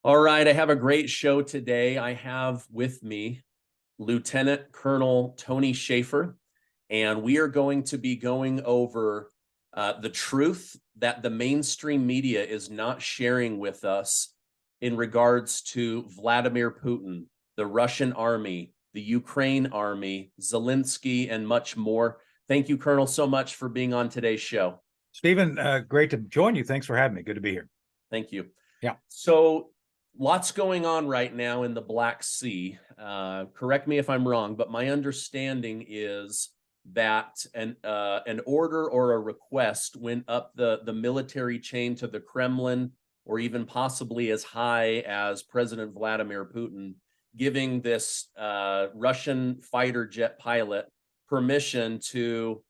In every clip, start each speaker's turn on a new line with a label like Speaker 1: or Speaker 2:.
Speaker 1: All right, I have a great show today. I have with me Lieutenant Colonel Tony Shaffer, and we are going to be going over the truth that the mainstream media is not sharing with us in regards to Vladimir Putin, the Russian army, the Ukraine army, Zelensky, and much more. Thank you, Colonel, so much for being on today's show.
Speaker 2: Stephen, great to join you. Thanks for having me. Good to be here.
Speaker 1: Thank you.
Speaker 2: Yeah.
Speaker 1: So lots going on right now in the Black Sea. Correct me if I'm wrong, but my understanding is that an order or a request went up the military chain to the Kremlin, or even possibly as high as President Vladimir Putin, giving this Russian fighter jet pilot permission to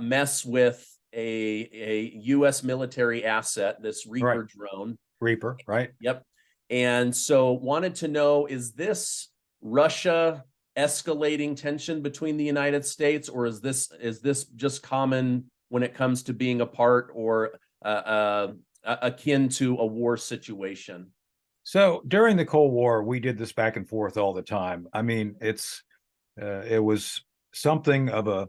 Speaker 1: mess with a U.S. military asset, this Reaper drone.
Speaker 2: Reaper, right?
Speaker 1: Yep. And so wanted to know, is this Russia escalating tension between the United States, or is this just common when it comes to being a part or akin to a war situation?
Speaker 2: So during the Cold War, we did this back and forth all the time. I mean, it was something of a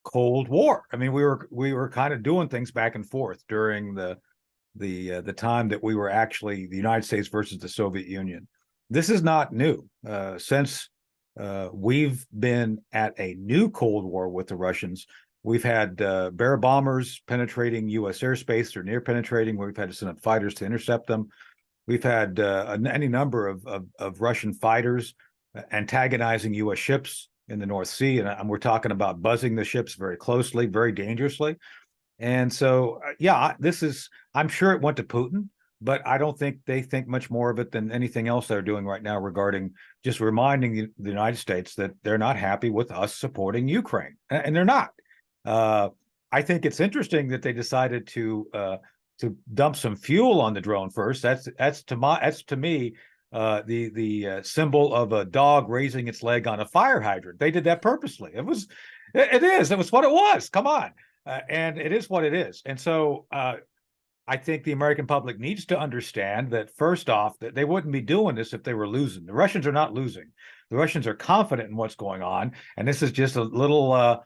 Speaker 2: Cold War. I mean, we were kind of doing things back and forth during the time that we were actually the United States versus the Soviet Union. This is not new. Since we've been at a new Cold War with the Russians, we've had Bear bombers penetrating U.S. airspace or near penetrating, where we've had to send up fighters to intercept them. We've had any number of Russian fighters antagonizing U.S. ships in the North Sea, and we're talking about buzzing the ships very closely, very dangerously. And so, yeah, I'm sure it went to Putin, but I don't think they think much more of it than anything else they're doing right now regarding just reminding the United States that they're not happy with us supporting Ukraine. And they're not. I think it's interesting that they decided to dump some fuel on the drone first. That's to me the symbol of a dog raising its leg on a fire hydrant. They did that purposely. It was what it was. Come on. And it is what it is. And so I think the American public needs to understand that, first off, that they wouldn't be doing this if they were losing. The Russians are not losing. The Russians are confident in what's going on. And this is just a little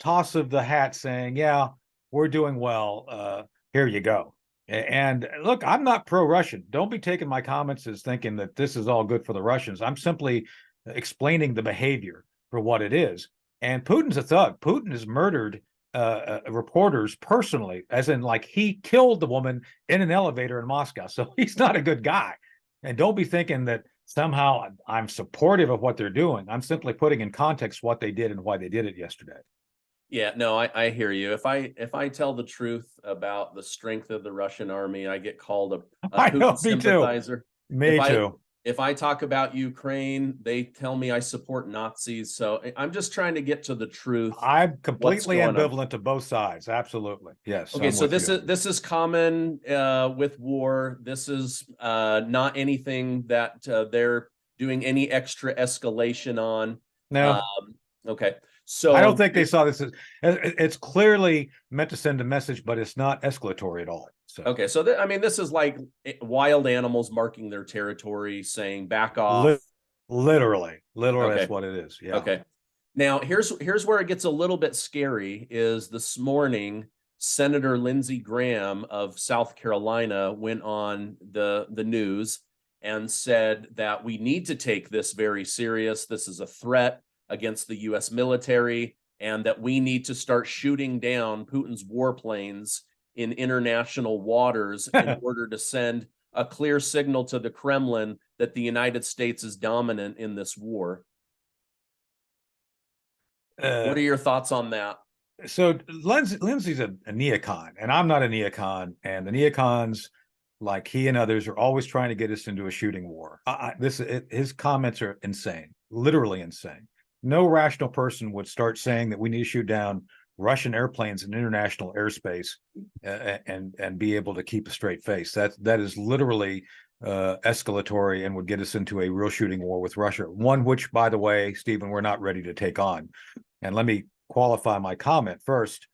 Speaker 2: toss of the hat saying, yeah, we're doing well. Here you go. And look, I'm not pro-Russian. Don't be taking my comments as thinking that this is all good for the Russians. I'm simply explaining the behavior for what it is. And Putin's a thug. Putin has murdered reporters personally, as in like he killed the woman in an elevator in Moscow. So he's not a good guy. And don't be thinking that somehow I'm supportive of what they're doing. I'm simply putting in context what they did and why they did it yesterday.
Speaker 1: Yeah, no, I hear you. If I tell the truth about the strength of the Russian army, I get called a
Speaker 2: I know,
Speaker 1: Putin sympathizer.
Speaker 2: Me too.
Speaker 1: If I talk about Ukraine, they tell me I support Nazis. So I'm just trying to get to the truth.
Speaker 2: I'm completely ambivalent to both sides. Absolutely. Yes.
Speaker 1: Okay, so this is common with war. This is not anything that they're doing any extra escalation on.
Speaker 2: No.
Speaker 1: Okay. So
Speaker 2: I don't think they saw this as it's clearly meant to send a message, but it's not escalatory at all. So
Speaker 1: okay, so I mean, this is like wild animals marking their territory, saying back off.
Speaker 2: Literally,
Speaker 1: okay.
Speaker 2: That's what it is. Yeah.
Speaker 1: Okay. Now here's where it gets a little bit scary. Is this morning Senator Lindsey Graham of South Carolina went on the news and said that we need to take this very serious. This is a threat against the U.S. military, and that we need to start shooting down Putin's warplanes in international waters in order to send a clear signal to the Kremlin that the United States is dominant in this war. What are your thoughts on that?
Speaker 2: So Lindsey's a neocon, and I'm not a neocon, and the neocons, like he and others, are always trying to get us into a shooting war. His comments are insane, literally insane. No rational person would start saying that we need to shoot down Russian airplanes in international airspace and be able to keep a straight face. That is literally escalatory and would get us into a real shooting war with Russia. One which, by the way, Stephen, we're not ready to take on. And let me qualify my comment first.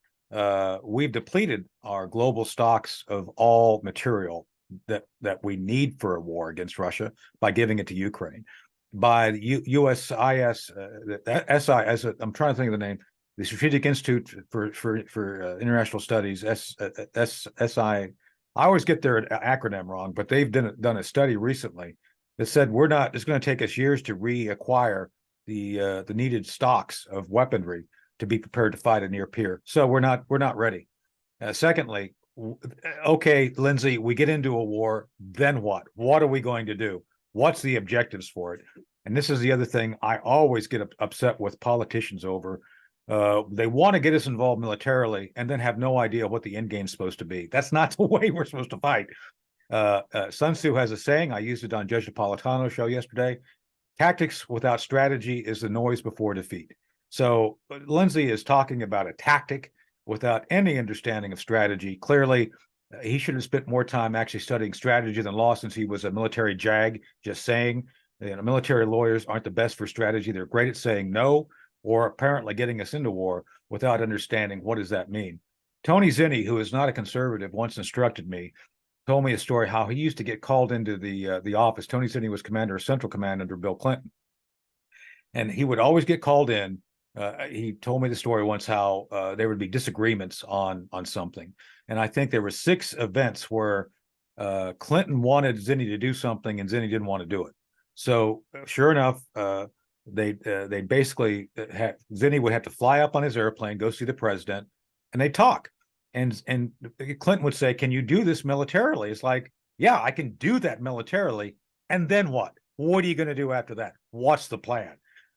Speaker 2: We've depleted our global stocks of all material that we need for a war against Russia by giving it to Ukraine. By the USIS, I'm trying to think of the name, the Strategic Institute for International Studies, SI. I always get their acronym wrong, but they've done a study recently that said it's going to take us years to reacquire the needed stocks of weaponry to be prepared to fight a near peer. So we're not ready. Secondly, okay, Lindsay, we get into a war, then what? What are we going to do? What's the objectives for it? And this is the other thing I always get upset with politicians over. They want to get us involved militarily and then have no idea what the end game is supposed to be. That's not the way we're supposed to fight. Sun Tzu has a saying, I used it on Judge Napolitano's show yesterday: tactics without strategy is the noise before defeat. So Lindsay is talking about a tactic without any understanding of strategy. Clearly, he should have spent more time actually studying strategy than law, since he was a military JAG. Just saying, military lawyers aren't the best for strategy. They're great at saying no, or apparently getting us into war without understanding what does that mean. Tony Zinni, who is not a conservative, once instructed me, told me a story how he used to get called into the office. Tony Zinni was commander of Central Command under Bill Clinton, and he would always get called in. He told me the story once how there would be disagreements on something, and I think there were 6 events where Clinton wanted Zinni to do something and Zinni didn't want to do it. So sure enough, they basically Zinni would have to fly up on his airplane, go see the president, and they talk. And Clinton would say, "Can you do this militarily?" It's like, yeah, I can do that militarily. And then what? What are you going to do after that? What's the plan?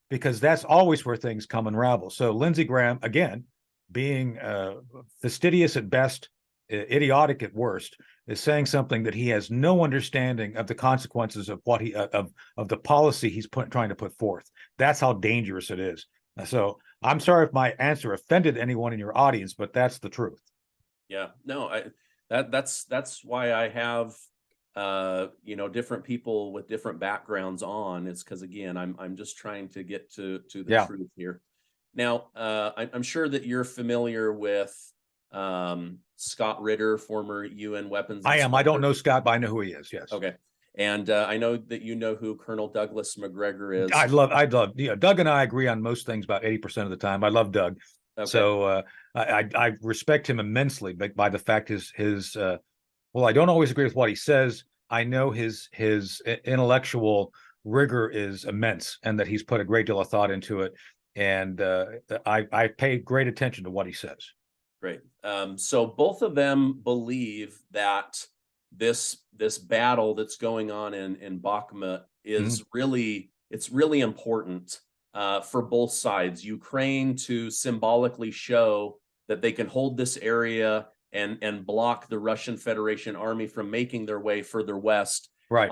Speaker 2: Because that's always where things come unravel. So Lindsey Graham, again, being fastidious at best, idiotic at worst, is saying something that he has no understanding of the consequences of what of the policy he's trying to put forth. That's how dangerous it is. So I'm sorry if my answer offended anyone in your audience, but that's the truth.
Speaker 1: Yeah, no, that's why I have different people with different backgrounds on. It's because, again, I'm just trying to get to the truth here. Now, I'm sure that you're familiar with Scott Ritter, former UN weapons
Speaker 2: I am.
Speaker 1: inspector.
Speaker 2: I don't know Scott, but I know who he is. Yes.
Speaker 1: Okay. And I know that you know who Colonel Douglas McGregor is.
Speaker 2: I love, Doug and I agree on most things about 80% of the time. I love Doug. Okay. So I respect him immensely by the fact well, I don't always agree with what he says. I know his intellectual rigor is immense, and that he's put a great deal of thought into it. And I pay great attention to what he says.
Speaker 1: Great. So both of them believe that this battle that's going on in Bakhmut is really important for both sides. Ukraine to symbolically show that they can hold this area and block the Russian Federation army from making their way further west.
Speaker 2: Right.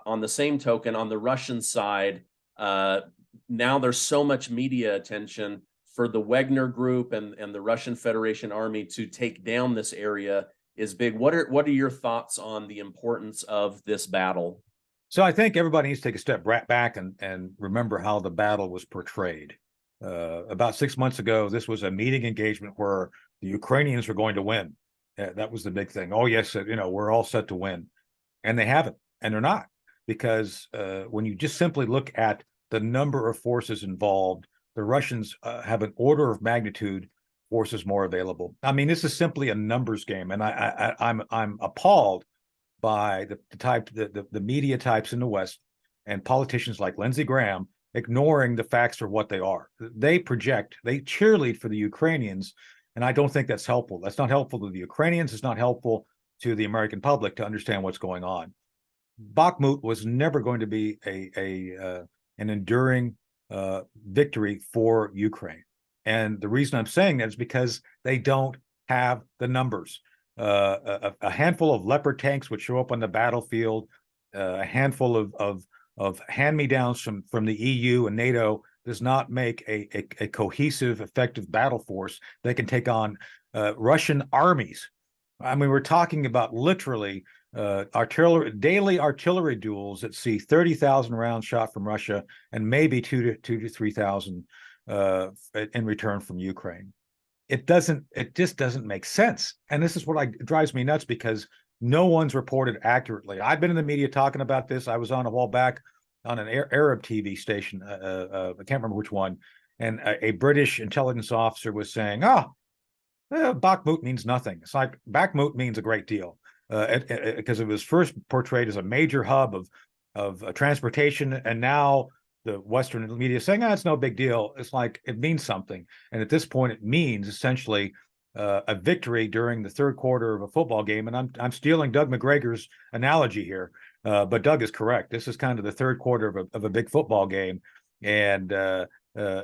Speaker 1: On the same token, on the Russian side, now there's so much media attention for the Wagner group and the Russian Federation army to take down this area is big. What are your thoughts on the importance of this battle?
Speaker 2: So I think everybody needs to take a step back and remember how the battle was portrayed. About 6 months ago, this was a meeting engagement where the Ukrainians were going to win. That was the big thing. Oh, yes, we're all set to win. And they haven't, and they're not, because when you just simply look at the number of forces involved, the Russians have an order of magnitude forces more available. I mean, this is simply a numbers game, and I'm appalled by the media types in the West and politicians like Lindsey Graham ignoring the facts for what they are. They cheerlead for the Ukrainians, and I don't think that's helpful. That's not helpful to the Ukrainians. It's not helpful to the American public to understand what's going on. Bakhmut was never going to be an enduring victory for Ukraine. And the reason I'm saying that is because they don't have the numbers. A handful of Leopard tanks would show up on the battlefield, a handful of hand-me-downs from the EU and NATO does not make a cohesive, effective battle force that can take on Russian armies. I mean, we're talking about literally daily artillery duels that see 30,000 rounds shot from Russia and maybe 2,000 to 3,000 in return from Ukraine. It just doesn't make sense. And this is what drives me nuts, because no one's reported accurately. I've been in the media talking about this. I was on a while back on an Arab TV station. I can't remember which one. And a British intelligence officer was saying, Bakhmut means nothing. It's like Bakhmut means a great deal because it was first portrayed as a major hub of transportation, and now the Western media is saying, it's no big deal. It's like it means something, and at this point, it means essentially a victory during the third quarter of a football game. And I'm stealing Doug McGregor's analogy here, but Doug is correct. This is kind of the third quarter of a big football game, and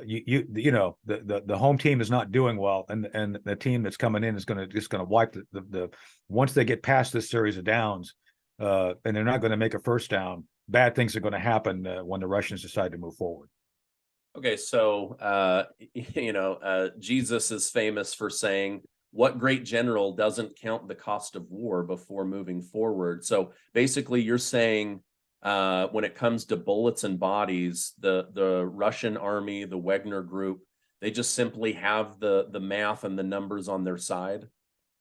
Speaker 2: you know the home team is not doing well, and the team that's coming in is going to wipe the once they get past this series of downs, and they're not going to make a first down. Bad things are going to happen when the Russians decide to move forward.
Speaker 1: Okay, so Jesus is famous for saying, "What great general doesn't count the cost of war before moving forward?" So basically, you're saying when it comes to bullets and bodies, the Russian army, the Wagner group, they just simply have the math and the numbers on their side.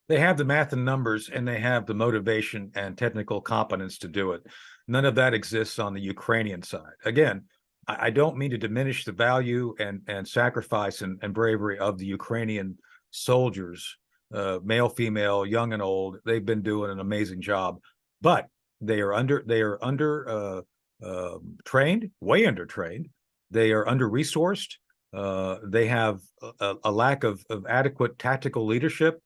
Speaker 2: They have the math and numbers, and they have the motivation and technical competence to do it. None of that exists on the Ukrainian side. Again, I don't mean to diminish the value and sacrifice and bravery of the Ukrainian soldiers, male, female, young and old. They've been doing an amazing job, but they are under trained, way under trained. They are under resourced. They have a lack of adequate tactical leadership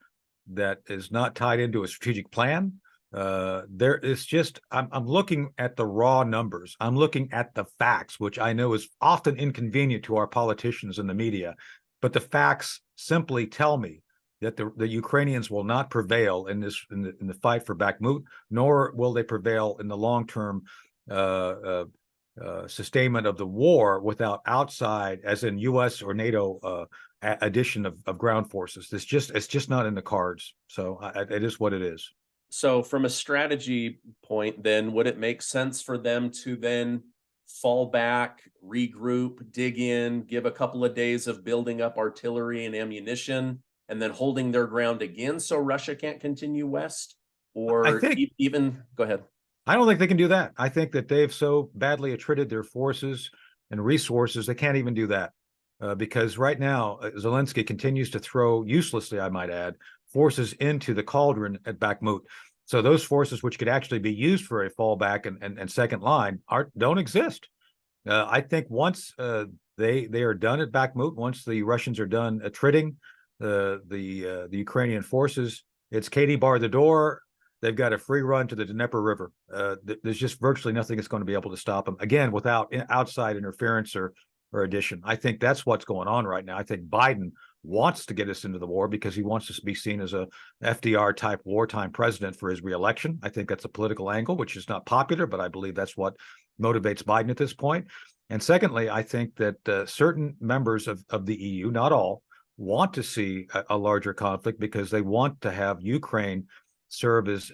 Speaker 2: that is not tied into a strategic plan. There is just I'm looking at the raw numbers. I'm looking at the facts, which I know is often inconvenient to our politicians and the media, but the facts simply tell me that the Ukrainians will not prevail in the fight for Bakhmut, nor will they prevail in the long-term sustainment of the war without outside, as in U.S. or NATO addition of ground forces. It's just not in the cards. So it is what it is.
Speaker 1: So from a strategy point, then would it make sense for them to then fall back, regroup, dig in, give a couple of days of building up artillery and ammunition, and then holding their ground again so Russia can't continue west? Or
Speaker 2: I think
Speaker 1: even go ahead.
Speaker 2: I don't think they can do that. I think that they've so badly attrited their forces and resources, they can't even do that. Because right now, Zelensky continues to throw uselessly, I might add, forces into the cauldron at Bakhmut. So those forces, which could actually be used for a fallback and second line, don't exist. I think once they are done at Bakhmut, once the Russians are done attriting the Ukrainian forces, it's Katie bar the door. They've got a free run to the Dnieper River. There's just virtually nothing that's going to be able to stop them, again, without outside interference or addition. I think that's what's going on right now. I think Biden wants to get us into the war because he wants to be seen as a FDR type wartime president for his reelection. I think that's a political angle, which is not popular, but I believe that's what motivates Biden at this point. And secondly, I think that certain members of the EU, not all, want to see a larger conflict because they want to have Ukraine serve as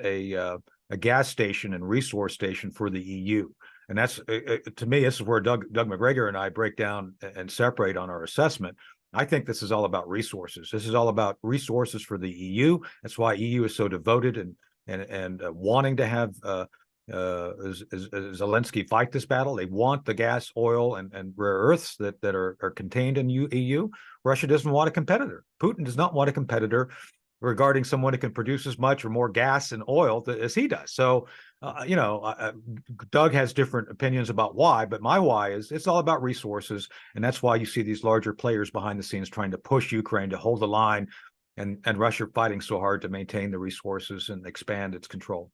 Speaker 2: a gas station and resource station for the EU. And that's, to me, this is where Doug McGregor and I break down and separate on our assessment. I think this is all about resources. This is all about resources for the EU. That's why EU is so devoted and wanting to have Zelensky fight this battle. They want the gas, oil, and rare earths that are contained in EU. Russia doesn't want a competitor. Putin does not want a competitor regarding someone who can produce as much or more gas and oil as he does. So, Doug has different opinions about why, but my why is it's all about resources. And that's why you see these larger players behind the scenes trying to push Ukraine to hold the line and Russia fighting so hard to maintain the resources and expand its control.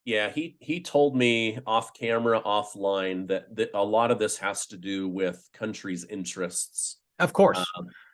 Speaker 1: Yeah, he told me off camera, offline, that a lot of this has to do with countries' interests.
Speaker 2: Of course.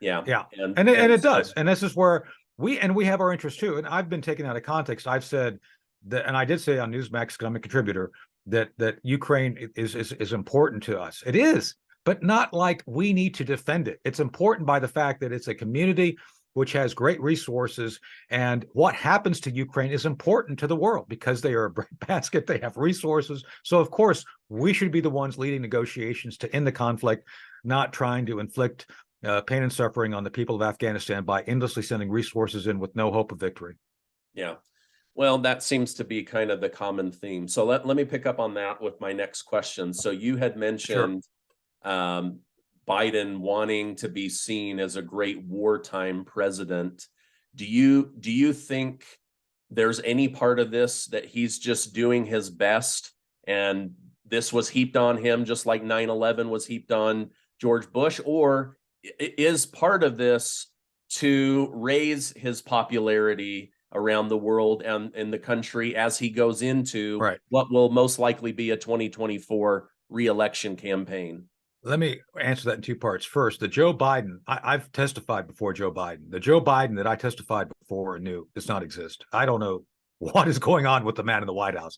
Speaker 1: Yeah.
Speaker 2: And it does. And this is where we have our interests too. And I've been taken out of context. I've said that, and I did say on Newsmax, because I'm a contributor, that Ukraine is important to us. It is, but not like we need to defend it. It's important by the fact that it's a community which has great resources, and what happens to Ukraine is important to the world because they are a breadbasket. They have resources. So of course we should be the ones leading negotiations to end the conflict, not trying to inflict pain and suffering on the people of Afghanistan by endlessly sending resources in with no hope of victory.
Speaker 1: Yeah. Well, that seems to be kind of the common theme. So let me pick up on that with my next question. So you had
Speaker 2: Sure.
Speaker 1: mentioned um, Biden wanting to be seen as a great wartime president. Do you think there's any part of this that he's just doing his best and this was heaped on him just like 9/11 was heaped on George Bush? Or is part of this to raise his popularity around the world and in the country as he goes into
Speaker 2: Right.
Speaker 1: what will most likely be a 2024 reelection campaign?
Speaker 2: Let me answer that in two parts. First, the Joe Biden, I've testified before Joe Biden. The Joe Biden that I testified before and knew does not exist. I don't know what is going on with the man in the White House.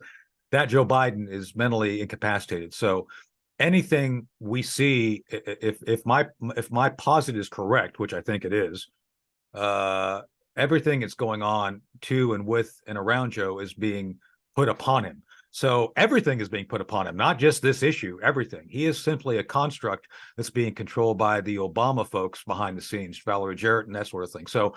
Speaker 2: That Joe Biden is mentally incapacitated. So anything we see, if my posit is correct, which I think it is, uh, everything that's going on to and with and around Joe is being put upon him. So everything is being put upon him, not just this issue, everything. He is simply a construct that's being controlled by the Obama folks behind the scenes, Valerie Jarrett and that sort of thing. So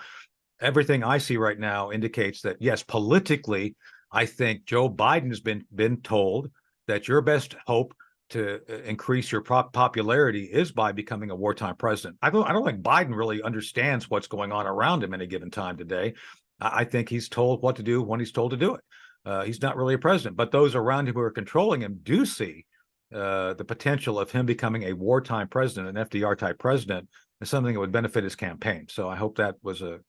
Speaker 2: everything I see right now indicates that, yes, politically, I think Joe Biden has been told that your best hope to increase your popularity is by becoming a wartime president. I don't think Biden really understands what's going on around him at a given time today. I think he's told what to do when he's told to do it. He's not really a president, but those around him who are controlling him do see the potential of him becoming a wartime president, an FDR type president, as something that would benefit his campaign. So I hope that was a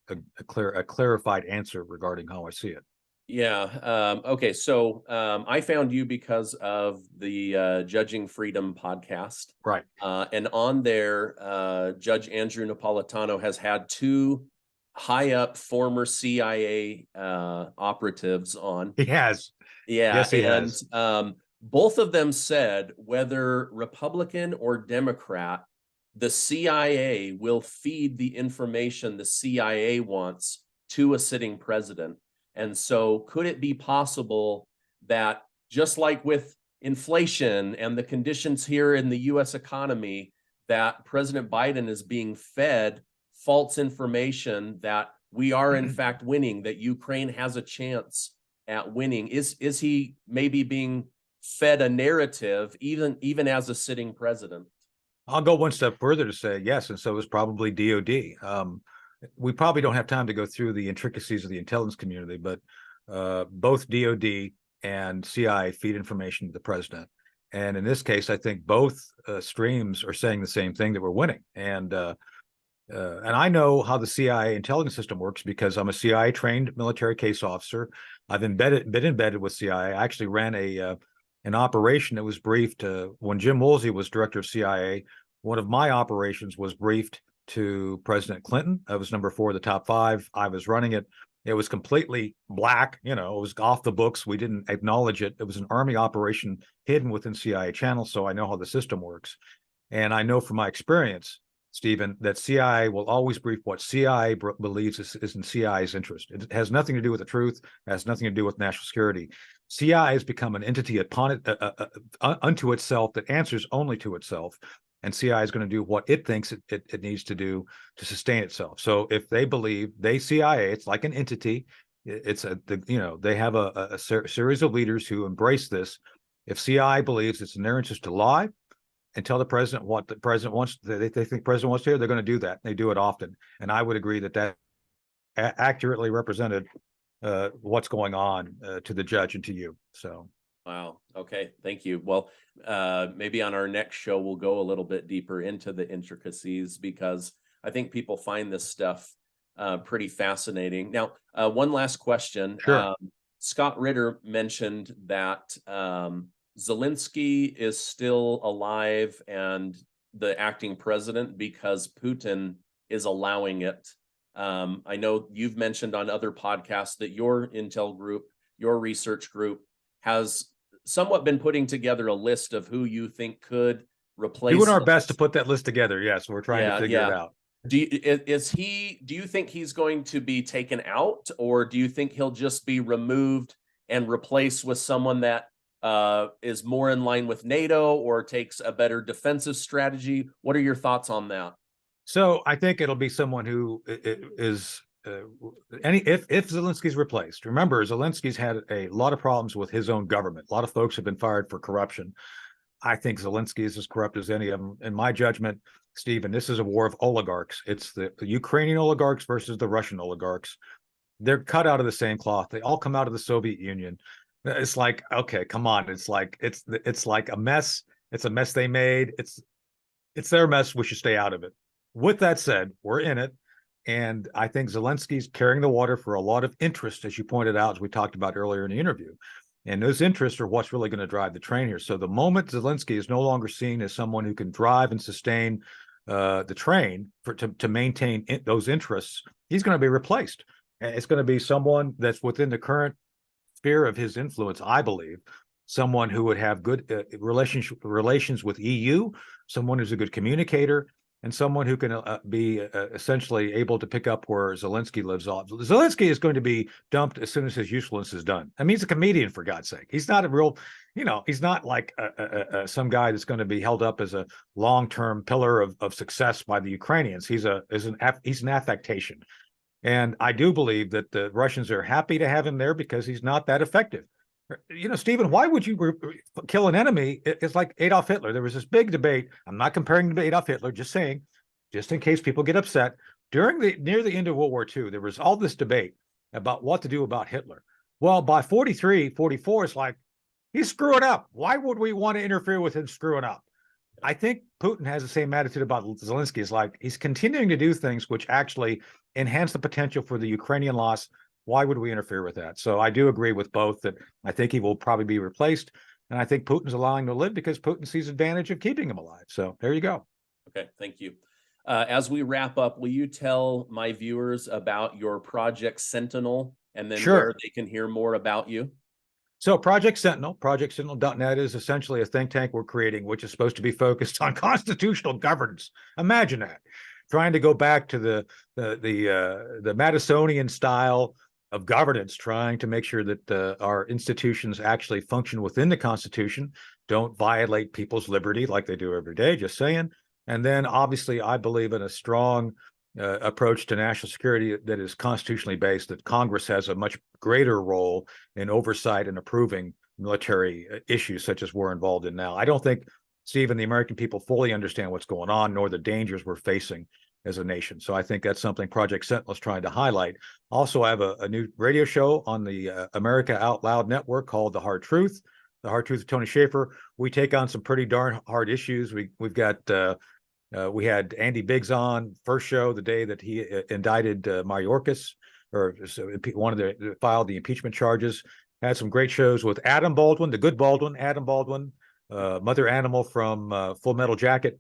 Speaker 2: clarified answer regarding how I see it.
Speaker 1: Yeah. Okay. So I found you because of the Judging Freedom podcast.
Speaker 2: Right.
Speaker 1: And on there, Judge Andrew Napolitano has had two high up former CIA operatives on.
Speaker 2: He has.
Speaker 1: Yeah.
Speaker 2: Yes, he
Speaker 1: And
Speaker 2: has.
Speaker 1: both of them said whether Republican or Democrat, the CIA will feed the information the CIA wants to a sitting president. And so, could it be possible that just like with inflation and the conditions here in the US economy, that President Biden is being fed false information that we are in fact winning, that Ukraine has a chance at winning? Is he maybe being fed a narrative even as a sitting president?
Speaker 2: I'll go one step further to say yes, and so is probably DOD. We probably don't have time to go through the intricacies of the intelligence community, but both DOD and CIA feed information to the president. And in this case, I think both streams are saying the same thing, that we're winning. And I know how the CIA intelligence system works because I'm a CIA trained military case officer. I've been embedded with CIA. I actually ran an operation that was briefed when Jim Woolsey was director of CIA. One of my operations was briefed to President Clinton. I was number 4 of the top 5. I was running it. It was completely black. It was off the books. We didn't acknowledge it. It was an Army operation hidden within CIA channels. So I know how the system works. And I know from my experience, Stephen, that CIA will always brief what CIA believes is in CIA's interest. It has nothing to do with the truth. It has nothing to do with national security. CIA has become an entity upon it, unto itself, that answers only to itself. And CI is going to do what it thinks it needs to do to sustain itself. So if they believe CIA, it's like an entity. They have a series of leaders who embrace this. If CI believes it's in their interest to lie and tell the president what the president wants, they think the president wants to hear, they're going to do that. They do it often. And I would agree that accurately represented what's going on to the judge and to you. So.
Speaker 1: Wow. Okay. Thank you. Well, maybe on our next show, we'll go a little bit deeper into the intricacies because I think people find this stuff pretty fascinating. Now, one last question.
Speaker 2: Sure.
Speaker 1: Scott Ritter mentioned that Zelensky is still alive and the acting president because Putin is allowing it. I know you've mentioned on other podcasts that your intel group, your research group, has somewhat been putting together a list of who you think could replace.
Speaker 2: Doing our best to put that list together. Yes, we're trying to figure it out.
Speaker 1: Do you think he's going to be taken out, or do you think he'll just be removed and replaced with someone that is more in line with NATO or takes a better defensive strategy? What are your thoughts on that?
Speaker 2: So I think it'll be someone who is if Zelensky's replaced, remember Zelensky's had a lot of problems with his own government. A lot of folks have been fired for corruption. I think Zelensky is as corrupt as any of them. In my judgment, Stephen, this is a war of oligarchs. It's the Ukrainian oligarchs versus the Russian oligarchs. They're cut out of the same cloth. They all come out of the Soviet Union. It's like, okay, come on. It's like a mess. It's a mess they made. It's their mess. We should stay out of it. With that said, we're in it. And I think Zelensky's carrying the water for a lot of interest, as you pointed out, as we talked about earlier in the interview. And those interests are what's really going to drive the train here. So the moment Zelensky is no longer seen as someone who can drive and sustain the train to maintain those interests, he's going to be replaced. And it's going to be someone that's within the current sphere of his influence, I believe, someone who would have good relations with EU, someone who's a good communicator, and someone who can be essentially able to pick up where Zelensky lives off. Zelensky is going to be dumped as soon as his usefulness is done. I mean, he's a comedian, for God's sake. He's not a real, he's not like some guy that's going to be held up as a long-term pillar of success by the Ukrainians. He's an affectation. And I do believe that the Russians are happy to have him there because he's not that effective. Stephen, why would you kill an enemy? It's like Adolf Hitler. There was this big debate. I'm not comparing him to Adolf Hitler, just saying, just in case people get upset. Near the end of World War II, there was all this debate about what to do about Hitler. Well, by 43, 44, it's like, he's screwing up. Why would we want to interfere with him screwing up? I think Putin has the same attitude about Zelensky. It's like he's continuing to do things which actually enhance the potential for the Ukrainian loss. Why would we interfere with that? So I do agree with both that I think he will probably be replaced. And I think Putin's allowing him to live because Putin sees advantage of keeping him alive. So there you go.
Speaker 1: Okay, thank you. As we wrap up, will you tell my viewers about your Project Sentinel and then where they can hear more about you?
Speaker 2: So Project Sentinel.net is essentially a think tank we're creating, which is supposed to be focused on constitutional governance. Imagine that. Trying to go back to the Madisonian style of governance, trying to make sure that our institutions actually function within the Constitution, don't violate people's liberty like they do every day, just saying. And then obviously I believe in a strong approach to national security that is constitutionally based, that Congress has a much greater role in oversight and approving military issues such as we're involved in now. I don't think, Stephen, the American people fully understand what's going on, nor the dangers we're facing as a nation. So I think that's something Project Sentinel is trying to highlight. Also, I have a new radio show on the America Out Loud network called The Hard Truth. The Hard Truth of Tony Shaffer. We take on some pretty darn hard issues. We've got we had Andy Biggs on first show the day that he indicted Mayorkas, or wanted to file the impeachment charges. Had some great shows with Adam Baldwin, the good Baldwin, Adam Baldwin, Mother Animal from Full Metal Jacket,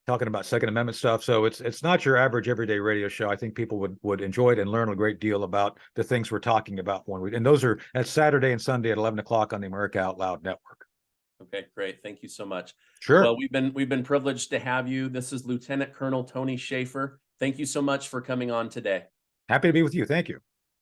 Speaker 2: talking about Second Amendment stuff. So it's not your average everyday radio show. I think people would enjoy it and learn a great deal about the things we're talking about and those are at Saturday and Sunday at 11 o'clock on the America Out Loud network.
Speaker 1: Okay, great. Thank you so much.
Speaker 2: Sure.
Speaker 1: Well, we've been privileged to have you. This is Lieutenant Colonel Tony Shaffer. Thank you so much for coming on today.
Speaker 2: Happy to be with you. Thank you.